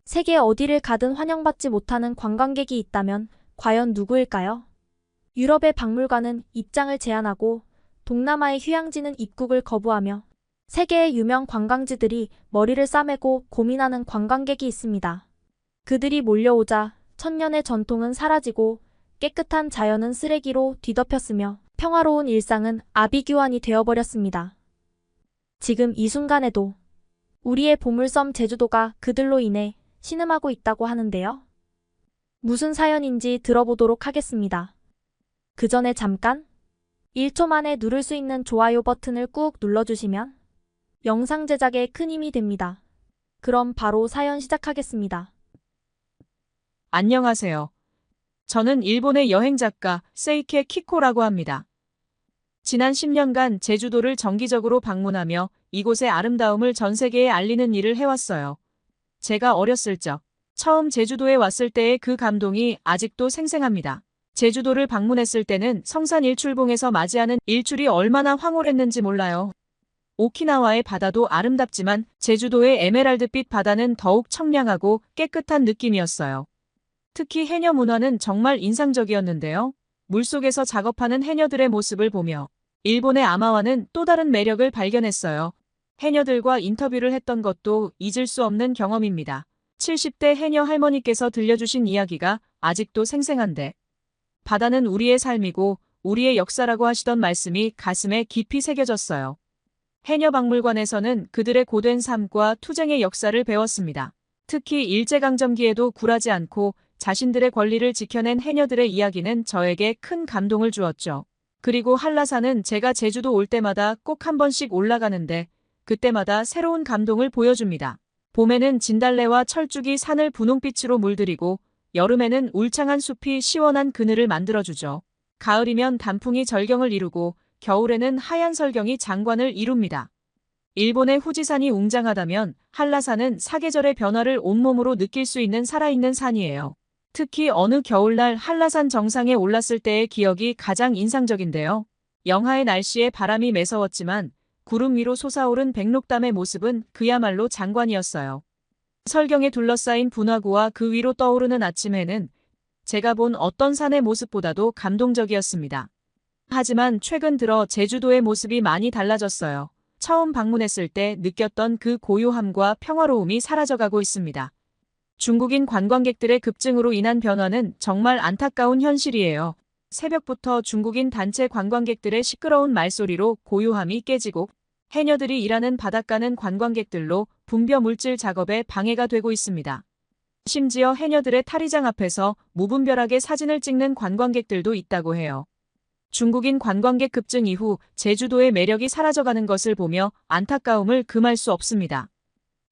세계 어디를 가든 환영받지 못하는 관광객이 있다면 과연 누구일까요? 유럽의 박물관은 입장을 제한하고 동남아의 휴양지는 입국을 거부하며 세계의 유명 관광지들이 머리를 싸매고 고민하는 관광객이 있습니다. 그들이 몰려오자 천년의 전통은 사라지고 깨끗한 자연은 쓰레기로 뒤덮였으며 평화로운 일상은 아비규환이 되어버렸습니다. 지금 이 순간에도 우리의 보물섬 제주도가 그들로 인해 신음하고 있다고 하는데요. 무슨 사연인지 들어보도록 하겠습니다. 그 전에 잠깐 1초 만에 누를 수 있는 좋아요 버튼을 꾹 눌러주시면 영상 제작에 큰 힘이 됩니다. 그럼 바로 사연 시작하겠습니다. 안녕하세요. 저는 일본의 여행작가 세이케 키코라고 합니다. 지난 10년간 제주도를 정기적으로 방문하며 이곳의 아름다움을 전 세계에 알리는 일을 해왔어요. 제가 어렸을 적 처음 제주도에 왔을 때의 그 감동이 아직도 생생합니다. 제주도를 방문했을 때는 성산 일출봉에서 맞이하는 일출이 얼마나 황홀했는지 몰라요. 오키나와의 바다도 아름답지만 제주도의 에메랄드빛 바다는 더욱 청량하고 깨끗한 느낌이었어요. 특히 해녀 문화는 정말 인상적이었는데요. 물속에서 작업하는 해녀들의 모습을 보며 일본의 아마와는 또 다른 매력을 발견했어요. 해녀들과 인터뷰를 했던 것도 잊을 수 없는 경험입니다. 70대 해녀 할머니께서 들려주신 이야기가 아직도 생생한데 바다는 우리의 삶이고 우리의 역사라고 하시던 말씀이 가슴에 깊이 새겨졌어요. 해녀 박물관에서는 그들의 고된 삶과 투쟁의 역사를 배웠습니다. 특히 일제강점기에도 굴하지 않고 자신들의 권리를 지켜낸 해녀들의 이야기는 저에게 큰 감동을 주었죠. 그리고 한라산은 제가 제주도 올 때마다 꼭 한 번씩 올라가는데 그때마다 새로운 감동을 보여줍니다. 봄에는 진달래와 철쭉이 산을 분홍빛으로 물들이고 여름에는 울창한 숲이 시원한 그늘을 만들어주죠. 가을이면 단풍이 절경을 이루고 겨울에는 하얀 설경이 장관을 이룹니다. 일본의 후지산이 웅장하다면 한라산은 사계절의 변화를 온몸으로 느낄 수 있는 살아있는 산이에요. 특히 어느 겨울날 한라산 정상에 올랐을 때의 기억이 가장 인상적인데요. 영하의 날씨에 바람이 매서웠지만 구름 위로 솟아오른 백록담의 모습은 그야말로 장관이었어요. 설경에 둘러싸인 분화구와 그 위로 떠오르는 아침 해는 제가 본 어떤 산의 모습보다도 감동적이었습니다. 하지만 최근 들어 제주도의 모습이 많이 달라졌어요. 처음 방문했을 때 느꼈던 그 고요함과 평화로움이 사라져가고 있습니다. 중국인 관광객들의 급증으로 인한 변화는 정말 안타까운 현실이에요. 새벽부터 중국인 단체 관광객들의 시끄러운 말소리로 고요함이 깨지고 해녀들이 일하는 바닷가는 관광객들로 분벼 물질 작업에 방해가 되고 있습니다. 심지어 해녀들의 탈의장 앞에서 무분별하게 사진을 찍는 관광객들도 있다고 해요. 중국인 관광객 급증 이후 제주도의 매력이 사라져가는 것을 보며 안타까움을 금할 수 없습니다.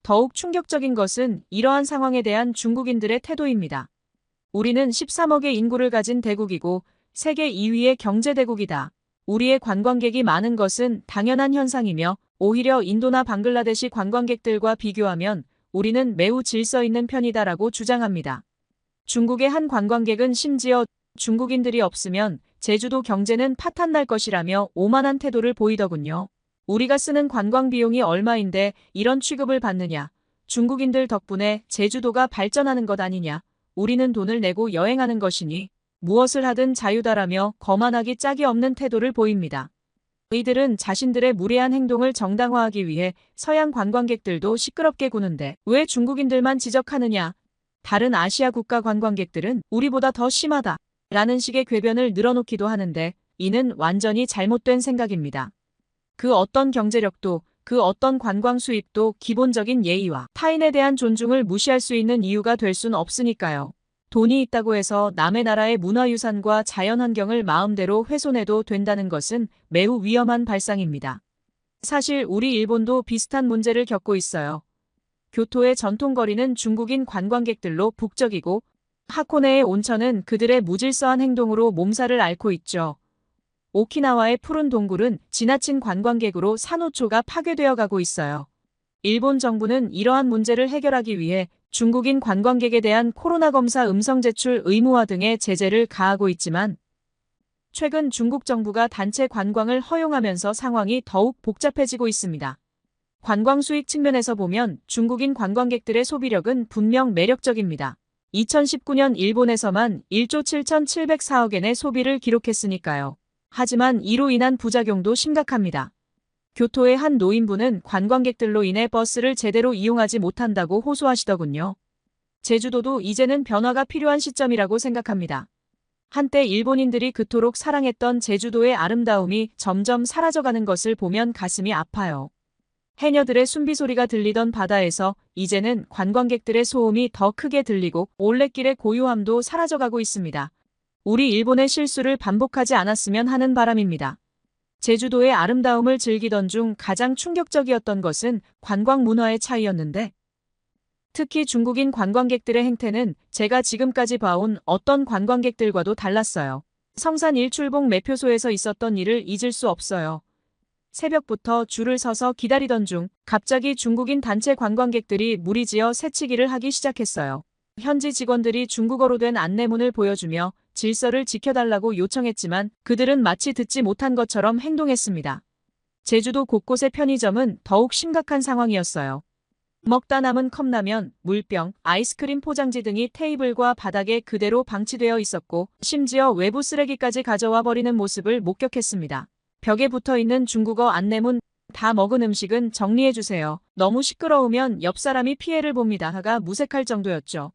더욱 충격적인 것은 이러한 상황에 대한 중국인들의 태도입니다. 우리는 13억의 인구를 가진 대국이고 세계 2위의 경제대국이다. 우리의 관광객이 많은 것은 당연한 현상이며 오히려 인도나 방글라데시 관광객들과 비교하면 우리는 매우 질서 있는 편이다라고 주장합니다. 중국의 한 관광객은 심지어 중국인들이 없으면 제주도 경제는 파탄날 것이라며 오만한 태도를 보이더군요. 우리가 쓰는 관광 비용이 얼마인데 이런 취급을 받느냐. 중국인들 덕분에 제주도가 발전하는 것 아니냐. 우리는 돈을 내고 여행하는 것이니 무엇을 하든 자유다라며 거만하기 짝이 없는 태도를 보입니다. 이들은 자신들의 무례한 행동을 정당화하기 위해 서양 관광객들도 시끄럽게 구는데 왜 중국인들만 지적하느냐. 다른 아시아 국가 관광객들은 우리보다 더 심하다. 라는 식의 궤변을 늘어놓기도 하는데 이는 완전히 잘못된 생각입니다. 그 어떤 경제력도 그 어떤 관광 수입도 기본적인 예의와 타인에 대한 존중을 무시할 수 있는 이유가 될 순 없으니까요. 돈이 있다고 해서 남의 나라의 문화유산과 자연환경을 마음대로 훼손해도 된다는 것은 매우 위험한 발상입니다. 사실 우리 일본도 비슷한 문제를 겪고 있어요. 교토의 전통거리는 중국인 관광객들로 북적이고 하코네의 온천은 그들의 무질서한 행동으로 몸살을 앓고 있죠. 오키나와의 푸른 동굴은 지나친 관광객으로 산호초가 파괴되어 가고 있어요. 일본 정부는 이러한 문제를 해결하기 위해 중국인 관광객에 대한 코로나 검사 음성 제출 의무화 등의 제재를 가하고 있지만 최근 중국 정부가 단체 관광을 허용하면서 상황이 더욱 복잡해지고 있습니다. 관광 수익 측면에서 보면 중국인 관광객들의 소비력은 분명 매력적입니다. 2019년 일본에서만 1조 7,704억엔의 소비를 기록했으니까요. 하지만 이로 인한 부작용도 심각합니다. 교토의 한 노인분은 관광객들로 인해 버스를 제대로 이용하지 못한다고 호소하시더군요. 제주도도 이제는 변화가 필요한 시점이라고 생각합니다. 한때 일본인들이 그토록 사랑했던 제주도의 아름다움이 점점 사라져가는 것을 보면 가슴이 아파요. 해녀들의 숨비소리가 들리던 바다에서 이제는 관광객들의 소음이 더 크게 들리고 올레길의 고요함도 사라져가고 있습니다. 우리 일본의 실수를 반복하지 않았으면 하는 바람입니다. 제주도의 아름다움을 즐기던 중 가장 충격적이었던 것은 관광 문화의 차이였는데, 특히 중국인 관광객들의 행태는 제가 지금까지 봐온 어떤 관광객들과도 달랐어요. 성산 일출봉 매표소에서 있었던 일을 잊을 수 없어요. 새벽부터 줄을 서서 기다리던 중 갑자기 중국인 단체 관광객들이 무리지어 새치기를 하기 시작했어요. 현지 직원들이 중국어로 된 안내문을 보여주며 질서를 지켜달라고 요청했지만 그들은 마치 듣지 못한 것처럼 행동했습니다. 제주도 곳곳의 편의점은 더욱 심각한 상황이었어요. 먹다 남은 컵라면, 물병, 아이스크림 포장지 등이 테이블과 바닥에 그대로 방치되어 있었고 심지어 외부 쓰레기까지 가져와 버리는 모습을 목격했습니다. 벽에 붙어있는 중국어 안내문, 다 먹은 음식은 정리해주세요. 너무 시끄러우면 옆 사람이 피해를 봅니다.가 무색할 정도였죠.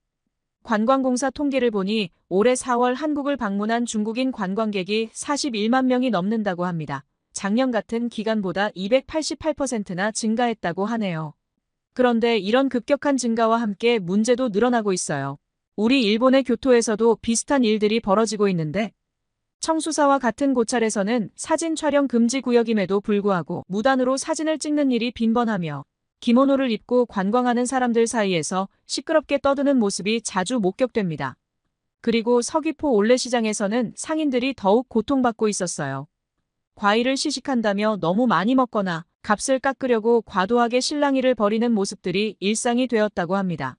관광공사 통계를 보니 올해 4월 한국을 방문한 중국인 관광객이 41만 명이 넘는다고 합니다. 작년 같은 기간보다 288%나 증가했다고 하네요. 그런데 이런 급격한 증가와 함께 문제도 늘어나고 있어요. 우리 일본의 교토에서도 비슷한 일들이 벌어지고 있는데, 청수사와 같은 고찰에서는 사진 촬영 금지 구역임에도 불구하고 무단으로 사진을 찍는 일이 빈번하며 기모노를 입고 관광하는 사람들 사이에서 시끄럽게 떠드는 모습이 자주 목격됩니다. 그리고 서귀포 올레시장에서는 상인들이 더욱 고통받고 있었어요. 과일을 시식한다며 너무 많이 먹거나 값을 깎으려고 과도하게 실랑이를 벌이는 모습들이 일상이 되었다고 합니다.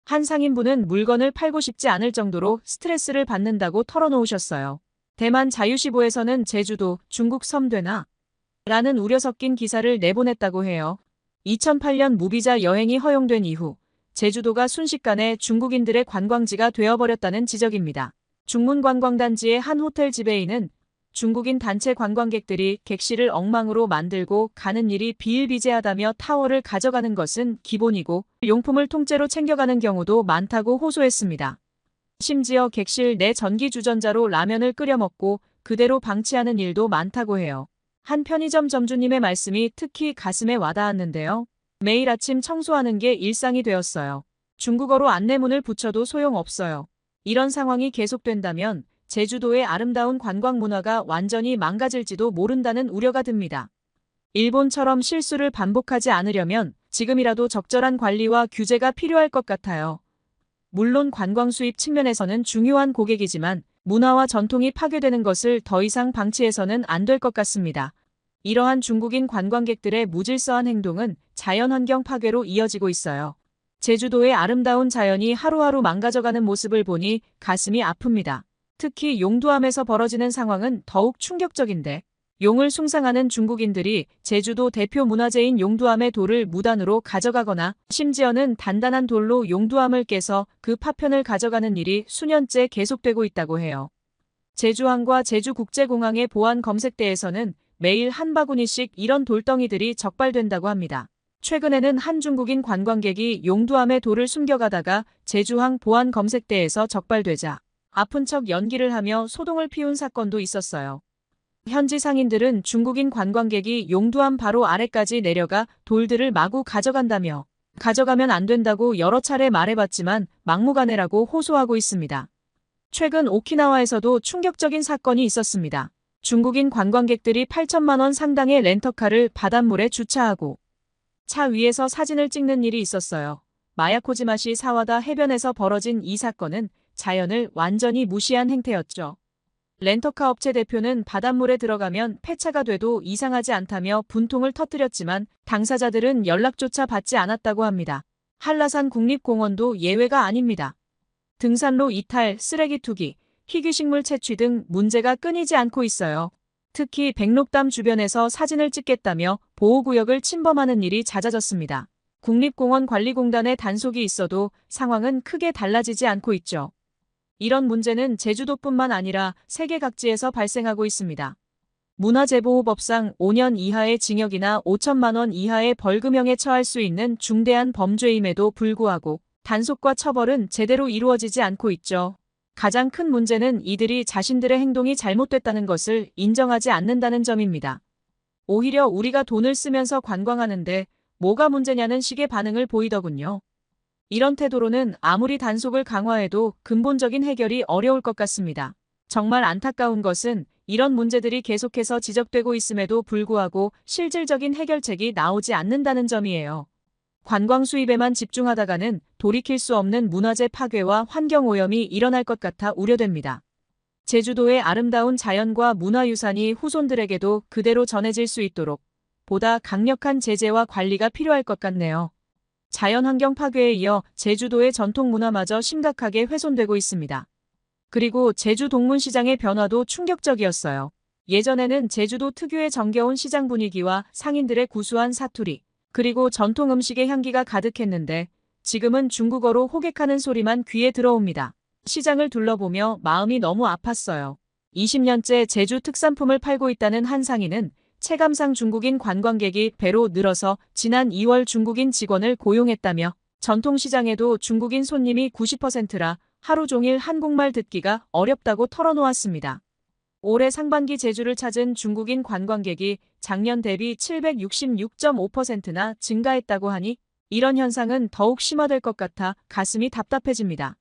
한 상인분은 물건을 팔고 싶지 않을 정도로 스트레스를 받는다고 털어놓으셨어요. 대만 자유시보에서는 제주도, 중국 섬되나? 라는 우려 섞인 기사를 내보냈다고 해요. 2008년 무비자 여행이 허용된 이후 제주도가 순식간에 중국인들의 관광지가 되어버렸다는 지적입니다. 중문관광단지의 한 호텔 지배인은 중국인 단체 관광객들이 객실을 엉망으로 만들고 가는 일이 비일비재하다며 타워를 가져가는 것은 기본이고 용품을 통째로 챙겨가는 경우도 많다고 호소했습니다. 심지어 객실 내 전기주전자로 라면을 끓여 먹고 그대로 방치하는 일도 많다고 해요. 한 편의점 점주님의 말씀이 특히 가슴에 와닿았는데요. 매일 아침 청소하는 게 일상이 되었어요. 중국어로 안내문을 붙여도 소용없어요. 이런 상황이 계속된다면 제주도의 아름다운 관광 문화가 완전히 망가질지도 모른다는 우려가 듭니다. 일본처럼 실수를 반복하지 않으려면 지금이라도 적절한 관리와 규제가 필요할 것 같아요. 물론 관광 수입 측면에서는 중요한 고객이지만 문화와 전통이 파괴되는 것을 더 이상 방치해서는 안 될 것 같습니다. 이러한 중국인 관광객들의 무질서한 행동은 자연환경 파괴로 이어지고 있어요. 제주도의 아름다운 자연이 하루하루 망가져가는 모습을 보니 가슴이 아픕니다. 특히 용두암에서 벌어지는 상황은 더욱 충격적인데, 용을 숭상하는 중국인들이 제주도 대표 문화재인 용두암의 돌을 무단으로 가져가거나 심지어는 단단한 돌로 용두암을 깨서 그 파편을 가져가는 일이 수년째 계속되고 있다고 해요. 제주항과 제주국제공항의 보안 검색대에서는 매일 한 바구니씩 이런 돌덩이들이 적발된다고 합니다. 최근에는 한 중국인 관광객이 용두암의 돌을 숨겨가다가 제주항 보안 검색대에서 적발되자 아픈 척 연기를 하며 소동을 피운 사건도 있었어요. 현지 상인들은 중국인 관광객이 용두암 바로 아래까지 내려가 돌들을 마구 가져간다며 가져가면 안 된다고 여러 차례 말해봤지만 막무가내라고 호소하고 있습니다. 최근 오키나와에서도 충격적인 사건이 있었습니다. 중국인 관광객들이 8천만 원 상당의 렌터카를 바닷물에 주차하고 차 위에서 사진을 찍는 일이 있었어요. 마야코지마시 사와다 해변에서 벌어진 이 사건은 자연을 완전히 무시한 행태였죠. 렌터카 업체 대표는 바닷물에 들어가면 폐차가 돼도 이상하지 않다며 분통을 터뜨렸지만 당사자들은 연락조차 받지 않았다고 합니다. 한라산 국립공원도 예외가 아닙니다. 등산로 이탈, 쓰레기 투기, 희귀식물 채취 등 문제가 끊이지 않고 있어요. 특히 백록담 주변에서 사진을 찍겠다며 보호구역을 침범하는 일이 잦아졌습니다. 국립공원관리공단의 단속이 있어도 상황은 크게 달라지지 않고 있죠. 이런 문제는 제주도뿐만 아니라 세계 각지에서 발생하고 있습니다. 문화재보호법상 5년 이하의 징역이나 5천만 원 이하의 벌금형에 처할 수 있는 중대한 범죄임에도 불구하고 단속과 처벌은 제대로 이루어지지 않고 있죠. 가장 큰 문제는 이들이 자신들의 행동이 잘못됐다는 것을 인정하지 않는다는 점입니다. 오히려 우리가 돈을 쓰면서 관광하는데 뭐가 문제냐는 식의 반응을 보이더군요. 이런 태도로는 아무리 단속을 강화해도 근본적인 해결이 어려울 것 같습니다. 정말 안타까운 것은 이런 문제들이 계속해서 지적되고 있음에도 불구하고 실질적인 해결책이 나오지 않는다는 점이에요. 관광 수입에만 집중하다가는 돌이킬 수 없는 문화재 파괴와 환경오염이 일어날 것 같아 우려됩니다. 제주도의 아름다운 자연과 문화유산이 후손들에게도 그대로 전해질 수 있도록 보다 강력한 제재와 관리가 필요할 것 같네요. 자연환경 파괴에 이어 제주도의 전통문화마저 심각하게 훼손되고 있습니다. 그리고 제주 동문시장의 변화도 충격적이었어요. 예전에는 제주도 특유의 정겨운 시장 분위기와 상인들의 구수한 사투리, 그리고 전통 음식의 향기가 가득했는데 지금은 중국어로 호객하는 소리만 귀에 들어옵니다. 시장을 둘러보며 마음이 너무 아팠어요. 20년째 제주 특산품을 팔고 있다는 한 상인은 체감상 중국인 관광객이 배로 늘어서 지난 2월 중국인 직원을 고용했다며 전통시장에도 중국인 손님이 90%라 하루 종일 한국말 듣기가 어렵다고 털어놓았습니다. 올해 상반기 제주를 찾은 중국인 관광객이 작년 대비 766.5%나 증가했다고 하니 이런 현상은 더욱 심화될 것 같아 가슴이 답답해집니다.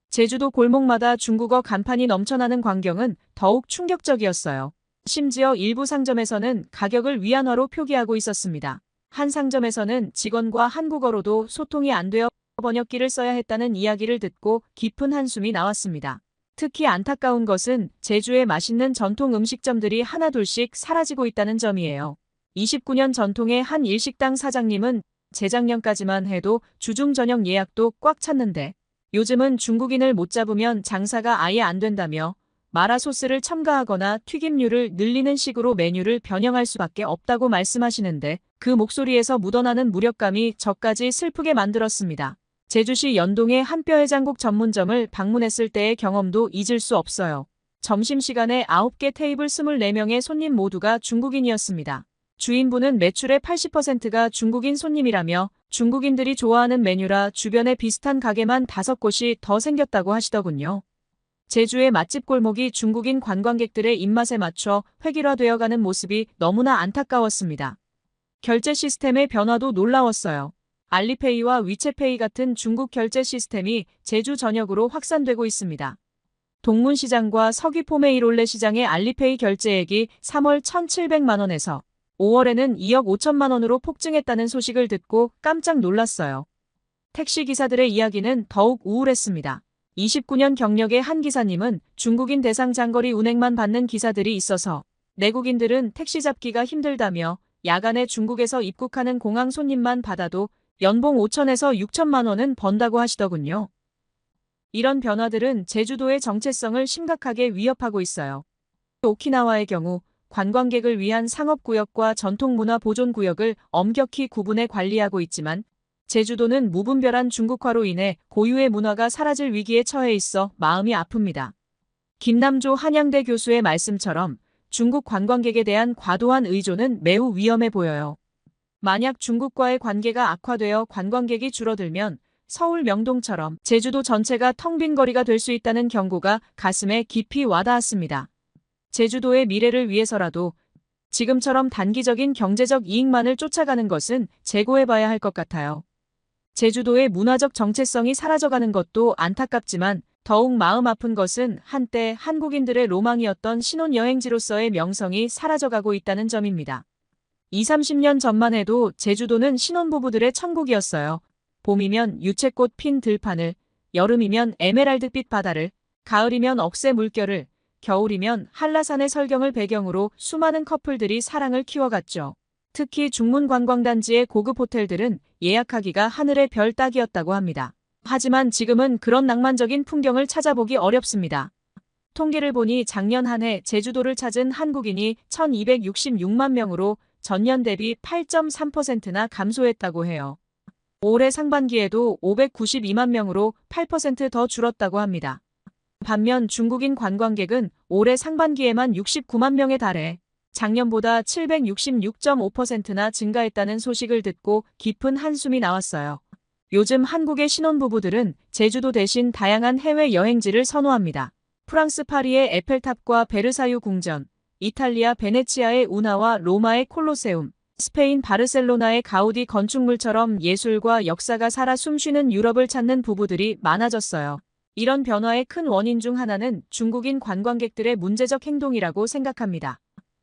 제주도 골목마다 중국어 간판이 넘쳐나는 광경은 더욱 충격적이었어요. 심지어 일부 상점에서는 가격을 위안화로 표기하고 있었습니다. 한 상점에서는 직원과 한국어로도 소통이 안 되어 번역기를 써야 했다는 이야기를 듣고 깊은 한숨이 나왔습니다. 특히 안타까운 것은 제주의 맛있는 전통 음식점들이 하나둘씩 사라지고 있다는 점이에요. 29년 전통의 한 일식당 사장님은 재작년까지만 해도 주중 저녁 예약도 꽉 찼는데 요즘은 중국인을 못 잡으면 장사가 아예 안 된다며 마라소스를 첨가하거나 튀김류를 늘리는 식으로 메뉴를 변형할 수밖에 없다고 말씀하시는데 그 목소리에서 묻어나는 무력감이 저까지 슬프게 만들었습니다. 제주시 연동의 한 뼈해장국 전문점을 방문했을 때의 경험도 잊을 수 없어요. 점심시간에 9개 테이블 24명의 손님 모두가 중국인이었습니다. 주인분은 매출의 80%가 중국인 손님이라며 중국인들이 좋아하는 메뉴라 주변에 비슷한 가게만 5곳이 더 생겼다고 하시더군요. 제주의 맛집 골목이 중국인 관광객들의 입맛에 맞춰 획일화되어가는 모습이 너무나 안타까웠습니다. 결제 시스템의 변화도 놀라웠어요. 알리페이와 위챗페이 같은 중국 결제 시스템이 제주 전역으로 확산되고 있습니다. 동문시장과 서귀포메이롤레 시장의 알리페이 결제액이 3월 1,700만 원에서 5월에는 2억 5천만 원으로 폭증했다는 소식을 듣고 깜짝 놀랐어요. 택시기사들의 이야기는 더욱 우울했습니다. 29년 경력의 한 기사님은 중국인 대상 장거리 운행만 받는 기사들이 있어서 내국인들은 택시 잡기가 힘들다며 야간에 중국에서 입국하는 공항 손님만 받아도 연봉 5천에서 6천만 원은 번다고 하시더군요. 이런 변화들은 제주도의 정체성을 심각하게 위협하고 있어요. 오키나와의 경우 관광객을 위한 상업구역과 전통문화보존구역을 엄격히 구분해 관리하고 있지만 제주도는 무분별한 중국화로 인해 고유의 문화가 사라질 위기에 처해 있어 마음이 아픕니다. 김남조 한양대 교수의 말씀처럼 중국 관광객에 대한 과도한 의존은 매우 위험해 보여요. 만약 중국과의 관계가 악화되어 관광객이 줄어들면 서울 명동처럼 제주도 전체가 텅 빈 거리가 될 수 있다는 경고가 가슴에 깊이 와닿았습니다. 제주도의 미래를 위해서라도 지금처럼 단기적인 경제적 이익만을 쫓아가는 것은 재고해봐야 할 것 같아요. 제주도의 문화적 정체성이 사라져가는 것도 안타깝지만 더욱 마음 아픈 것은 한때 한국인들의 로망이었던 신혼여행지로서의 명성이 사라져가고 있다는 점입니다. 20-30년 전만 해도 제주도는 신혼부부들의 천국이었어요. 봄이면 유채꽃 핀 들판을, 여름이면 에메랄드빛 바다를, 가을이면 억새 물결을, 겨울이면 한라산의 설경을 배경으로 수많은 커플들이 사랑을 키워갔죠. 특히 중문관광단지의 고급 호텔들은 예약하기가 하늘의 별 따기였다고 합니다. 하지만 지금은 그런 낭만적인 풍경을 찾아보기 어렵습니다. 통계를 보니 작년 한 해 제주도를 찾은 한국인이 1266만 명으로 전년 대비 8.3%나 감소했다고 해요. 올해 상반기에도 592만 명으로 8% 더 줄었다고 합니다. 반면 중국인 관광객은 올해 상반기에만 69만 명에 달해 작년보다 766.5%나 증가했다는 소식을 듣고 깊은 한숨이 나왔어요. 요즘 한국의 신혼부부들은 제주도 대신 다양한 해외 여행지를 선호합니다. 프랑스 파리의 에펠탑과 베르사유 궁전, 이탈리아 베네치아의 운하와 로마의 콜로세움, 스페인 바르셀로나의 가우디 건축물처럼 예술과 역사가 살아 숨쉬는 유럽을 찾는 부부들이 많아졌어요. 이런 변화의 큰 원인 중 하나는 중국인 관광객들의 문제적 행동이라고 생각합니다.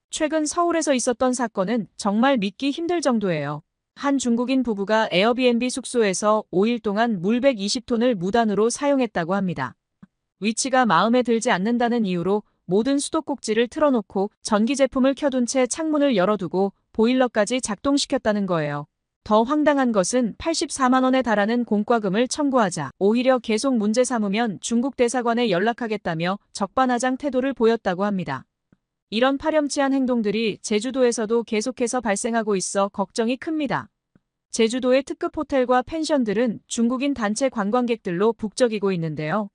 최근 서울에서 있었던 사건은 정말 믿기 힘들 정도예요. 한 중국인 부부가 에어비앤비 숙소에서 5일 동안 물 120톤을 무단으로 사용했다고 합니다. 위치가 마음에 들지 않는다는 이유로 모든 수도꼭지를 틀어놓고 전기 제품을 켜둔 채 창문을 열어두고 보일러까지 작동시켰다는 거예요. 더 황당한 것은 84만 원에 달하는 공과금을 청구하자 오히려 계속 문제 삼으면 중국 대사관에 연락하겠다며 적반하장 태도를 보였다고 합니다. 이런 파렴치한 행동들이 제주도에서도 계속해서 발생하고 있어 걱정이 큽니다. 제주도의 특급 호텔과 펜션들은 중국인 단체 관광객들로 북적이고 있는데요.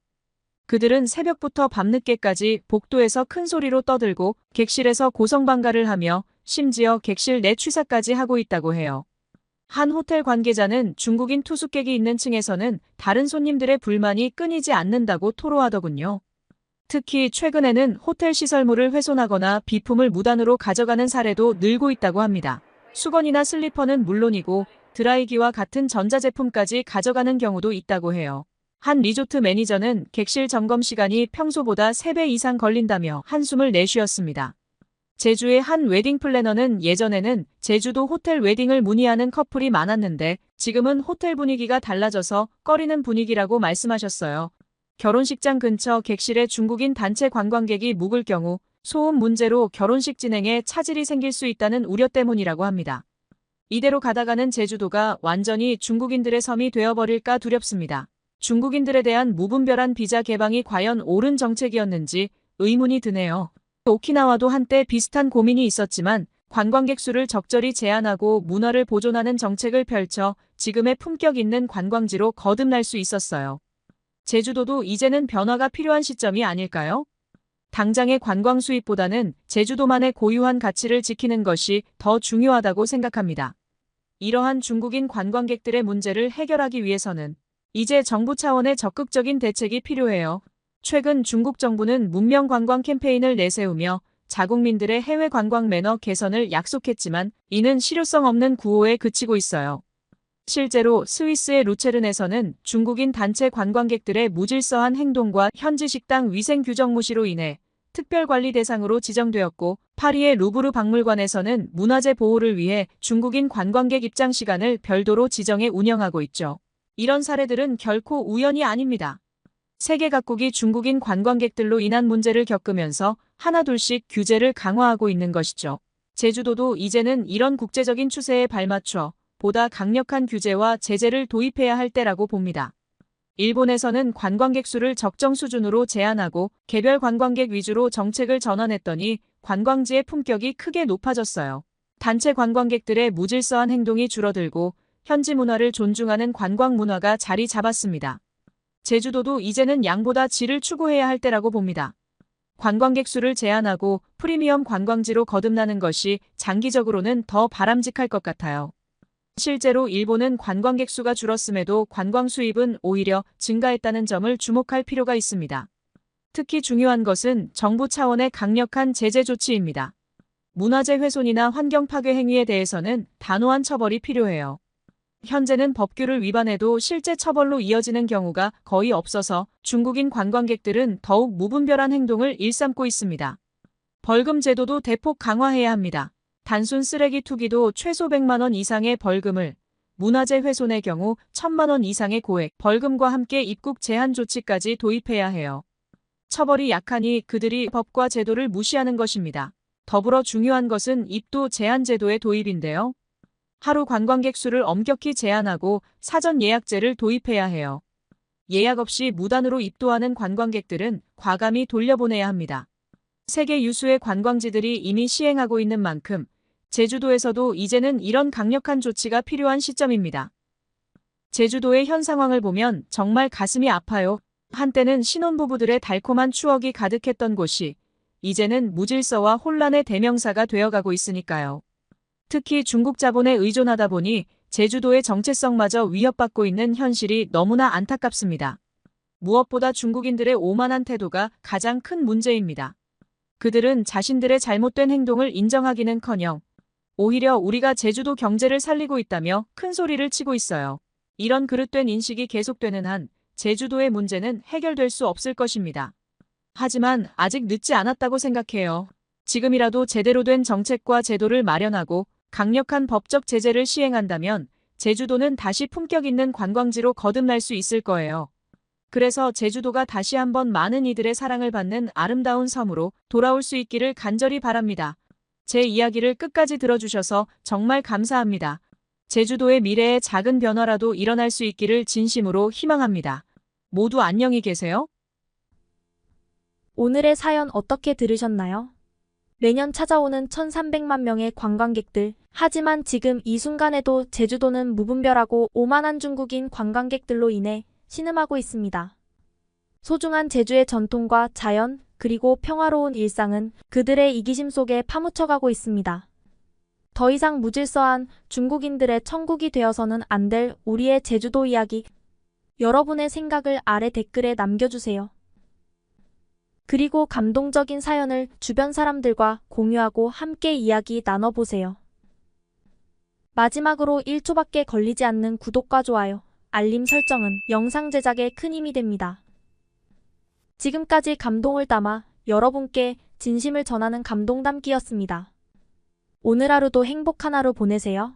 그들은 새벽부터 밤늦게까지 복도에서 큰 소리로 떠들고 객실에서 고성방가를 하며 심지어 객실 내 취사까지 하고 있다고 해요. 한 호텔 관계자는 중국인 투숙객이 있는 층에서는 다른 손님들의 불만이 끊이지 않는다고 토로하더군요. 특히 최근에는 호텔 시설물을 훼손하거나 비품을 무단으로 가져가는 사례도 늘고 있다고 합니다. 수건이나 슬리퍼는 물론이고 드라이기와 같은 전자제품까지 가져가는 경우도 있다고 해요. 한 리조트 매니저는 객실 점검 시간이 평소보다 3배 이상 걸린다며 한숨을 내쉬었습니다. 제주의 한 웨딩 플래너는 예전에는 제주도 호텔 웨딩을 문의하는 커플이 많았는데 지금은 호텔 분위기가 달라져서 꺼리는 분위기라고 말씀하셨어요. 결혼식장 근처 객실에 중국인 단체 관광객이 묵을 경우 소음 문제로 결혼식 진행에 차질이 생길 수 있다는 우려 때문이라고 합니다. 이대로 가다가는 제주도가 완전히 중국인들의 섬이 되어버릴까 두렵습니다. 중국인들에 대한 무분별한 비자 개방이 과연 옳은 정책이었는지 의문이 드네요. 오키나와도 한때 비슷한 고민이 있었지만 관광객 수를 적절히 제한하고 문화를 보존하는 정책을 펼쳐 지금의 품격 있는 관광지로 거듭날 수 있었어요. 제주도도 이제는 변화가 필요한 시점이 아닐까요? 당장의 관광 수입보다는 제주도만의 고유한 가치를 지키는 것이 더 중요하다고 생각합니다. 이러한 중국인 관광객들의 문제를 해결하기 위해서는 이제 정부 차원의 적극적인 대책이 필요해요. 최근 중국 정부는 문명 관광 캠페인을 내세우며 자국민들의 해외 관광 매너 개선을 약속했지만 이는 실효성 없는 구호에 그치고 있어요. 실제로 스위스의 루체른에서는 중국인 단체 관광객들의 무질서한 행동과 현지 식당 위생 규정 무시로 인해 특별관리 대상으로 지정되었고 파리의 루브르 박물관에서는 문화재 보호를 위해 중국인 관광객 입장 시간을 별도로 지정해 운영하고 있죠. 이런 사례들은 결코 우연이 아닙니다. 세계 각국이 중국인 관광객들로 인한 문제를 겪으면서 하나둘씩 규제를 강화하고 있는 것이죠. 제주도도 이제는 이런 국제적인 추세에 발맞춰 보다 강력한 규제와 제재를 도입해야 할 때라고 봅니다. 일본에서는 관광객 수를 적정 수준으로 제한하고 개별 관광객 위주로 정책을 전환했더니 관광지의 품격이 크게 높아졌어요. 단체 관광객들의 무질서한 행동이 줄어들고 현지 문화를 존중하는 관광 문화가 자리 잡았습니다. 제주도도 이제는 양보다 질을 추구해야 할 때라고 봅니다. 관광객 수를 제한하고 프리미엄 관광지로 거듭나는 것이 장기적으로는 더 바람직할 것 같아요. 실제로 일본은 관광객 수가 줄었음에도 관광 수입은 오히려 증가했다는 점을 주목할 필요가 있습니다. 특히 중요한 것은 정부 차원의 강력한 제재 조치입니다. 문화재 훼손이나 환경 파괴 행위에 대해서는 단호한 처벌이 필요해요. 현재는 법규를 위반해도 실제 처벌로 이어지는 경우가 거의 없어서 중국인 관광객들은 더욱 무분별한 행동을 일삼고 있습니다. 벌금 제도도 대폭 강화해야 합니다. 단순 쓰레기 투기도 최소 100만 원 이상의 벌금을, 문화재 훼손의 경우 1000만 원 이상의 고액 벌금과 함께 입국 제한 조치까지 도입해야 해요. 처벌이 약하니 그들이 법과 제도를 무시하는 것입니다. 더불어 중요한 것은 입도 제한 제도의 도입인데요. 하루 관광객 수를 엄격히 제한하고 사전 예약제를 도입해야 해요. 예약 없이 무단으로 입도하는 관광객들은 과감히 돌려보내야 합니다. 세계 유수의 관광지들이 이미 시행하고 있는 만큼 제주도에서도 이제는 이런 강력한 조치가 필요한 시점입니다. 제주도의 현 상황을 보면 정말 가슴이 아파요. 한때는 신혼부부들의 달콤한 추억이 가득했던 곳이 이제는 무질서와 혼란의 대명사가 되어가고 있으니까요. 특히 중국 자본에 의존하다 보니 제주도의 정체성마저 위협받고 있는 현실이 너무나 안타깝습니다. 무엇보다 중국인들의 오만한 태도가 가장 큰 문제입니다. 그들은 자신들의 잘못된 행동을 인정하기는커녕 오히려 우리가 제주도 경제를 살리고 있다며 큰 소리를 치고 있어요. 이런 그릇된 인식이 계속되는 한 제주도의 문제는 해결될 수 없을 것입니다. 하지만 아직 늦지 않았다고 생각해요. 지금이라도 제대로 된 정책과 제도를 마련하고 강력한 법적 제재를 시행한다면 제주도는 다시 품격 있는 관광지로 거듭날 수 있을 거예요. 그래서 제주도가 다시 한번 많은 이들의 사랑을 받는 아름다운 섬으로 돌아올 수 있기를 간절히 바랍니다. 제 이야기를 끝까지 들어주셔서 정말 감사합니다. 제주도의 미래에 작은 변화라도 일어날 수 있기를 진심으로 희망합니다. 모두 안녕히 계세요. 오늘의 사연 어떻게 들으셨나요? 매년 찾아오는 1,300만 명의 관광객들. 하지만 지금 이 순간에도 제주도는 무분별하고 오만한 중국인 관광객들로 인해 신음하고 있습니다. 소중한 제주의 전통과 자연, 그리고 평화로운 일상은 그들의 이기심 속에 파묻혀가고 있습니다. 더 이상 무질서한 중국인들의 천국이 되어서는 안 될 우리의 제주도 이야기. 여러분의 생각을 아래 댓글에 남겨주세요. 그리고 감동적인 사연을 주변 사람들과 공유하고 함께 이야기 나눠보세요. 마지막으로 1초밖에 걸리지 않는 구독과 좋아요, 알림 설정은 영상 제작에 큰 힘이 됩니다. 지금까지 감동을 담아 여러분께 진심을 전하는 감동 담기였습니다. 오늘 하루도 행복한 하루 보내세요.